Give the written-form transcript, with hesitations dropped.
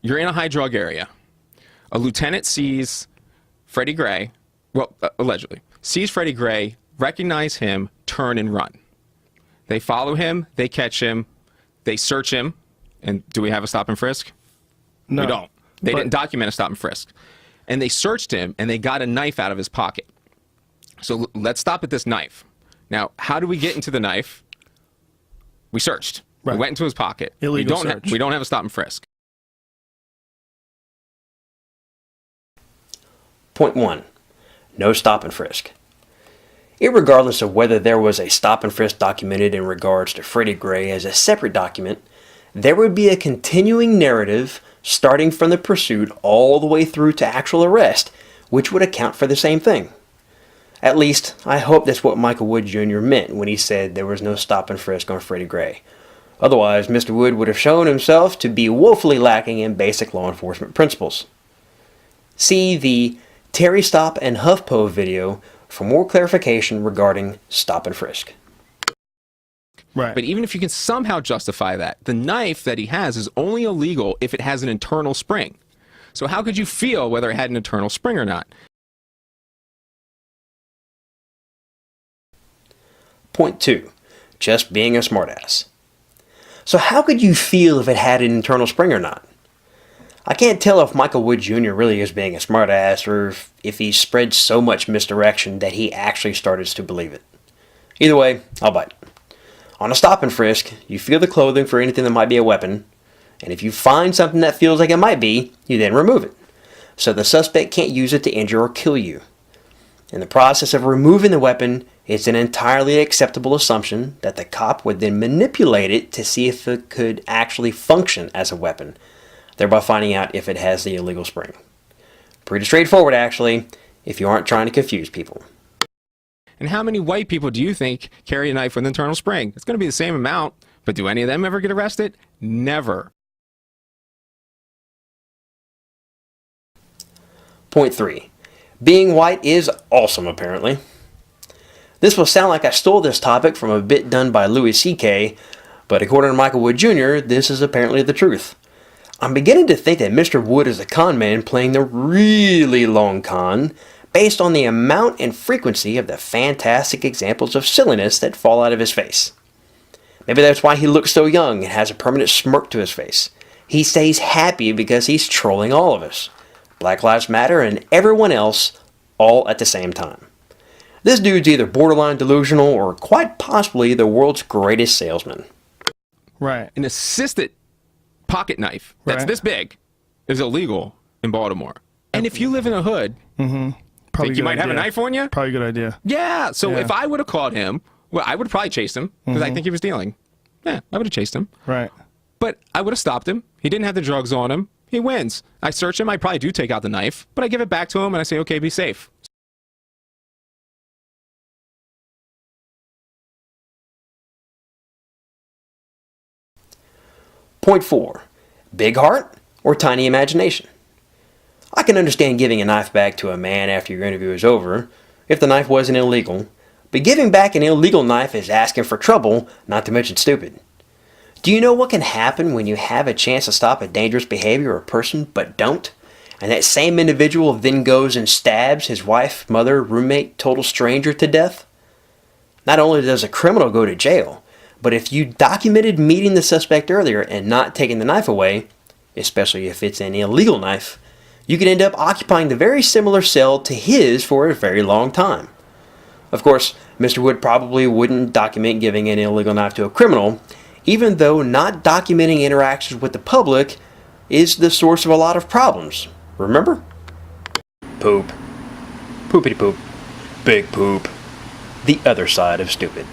you're in a high drug area. A lieutenant sees Freddie Gray, well, allegedly, sees Freddie Gray, recognize him, turn and run. They follow him, they catch him, they search him, and do we have a stop and frisk? No. We don't. They didn't document a stop and frisk. And they searched him, and they got a knife out of his pocket. So let's stop at this knife. Now, how do we get into the knife? We searched. Right. We went into his pocket. Illegal search. We don't have a stop and frisk. Point 1. No stop and frisk. Irregardless of whether there was a stop and frisk documented in regards to Freddie Gray as a separate document, there would be a continuing narrative starting from the pursuit all the way through to actual arrest, which would account for the same thing. At least, I hope that's what Michael Wood Jr. meant when he said there was no stop and frisk on Freddie Gray. Otherwise, Mr. Wood would have shown himself to be woefully lacking in basic law enforcement principles. See the Terry Stop and HuffPo video for more clarification regarding stop and frisk. Right. But even if you can somehow justify that, the knife that he has is only illegal if it has an internal spring. So how could you feel whether it had an internal spring or not? Point 2. Just being a smartass. So how could you feel if it had an internal spring or not? I can't tell if Michael Wood Jr. really is being a smartass or if he spread so much misdirection that he actually started to believe it. Either way, I'll bite. On a stop and frisk, you feel the clothing for anything that might be a weapon, and if you find something that feels like it might be, you then remove it, so the suspect can't use it to injure or kill you. In the process of removing the weapon, it's an entirely acceptable assumption that the cop would then manipulate it to see if it could actually function as a weapon, thereby finding out if it has the illegal spring. Pretty straightforward, actually, if you aren't trying to confuse people. And how many white people do you think carry a knife with an internal spring? It's going to be the same amount, but do any of them ever get arrested? Never. Point 3. Being white is awesome, apparently. This will sound like I stole this topic from a bit done by Louis C.K., but according to Michael Wood Jr., this is apparently the truth. I'm beginning to think that Mr. Wood is a con man playing the really long con, based on the amount and frequency of the fantastic examples of silliness that fall out of his face. Maybe that's why he looks so young and has a permanent smirk to his face. He stays happy because he's trolling all of us. Black Lives Matter and everyone else, all at the same time. This dude's either borderline delusional or quite possibly the world's greatest salesman. Right. An assisted pocket knife that's this big is illegal in Baltimore. And if you live in a hood, think you might have a knife on you? Probably a good idea. Yeah. So if I would have caught him, well, I would have probably chased him because I think he was dealing. Yeah, I would have chased him. Right. But I would have stopped him. He didn't have the drugs on him. He wins. I search him. I probably do take out the knife, but I give it back to him and I say, okay, be safe. Point 4. Big heart or tiny imagination? I can understand giving a knife back to a man after your interview is over, if the knife wasn't illegal, but giving back an illegal knife is asking for trouble, not to mention stupid. Do you know what can happen when you have a chance to stop a dangerous behavior or person but don't? And that same individual then goes and stabs his wife, mother, roommate, total stranger to death? Not only does a criminal go to jail, but if you documented meeting the suspect earlier and not taking the knife away, especially if it's an illegal knife, you could end up occupying the very similar cell to his for a very long time. Of course, Mr. Wood probably wouldn't document giving an illegal knife to a criminal, even though not documenting interactions with the public is the source of a lot of problems. Remember? Poop. Poopity poop. Big poop. The other side of stupid.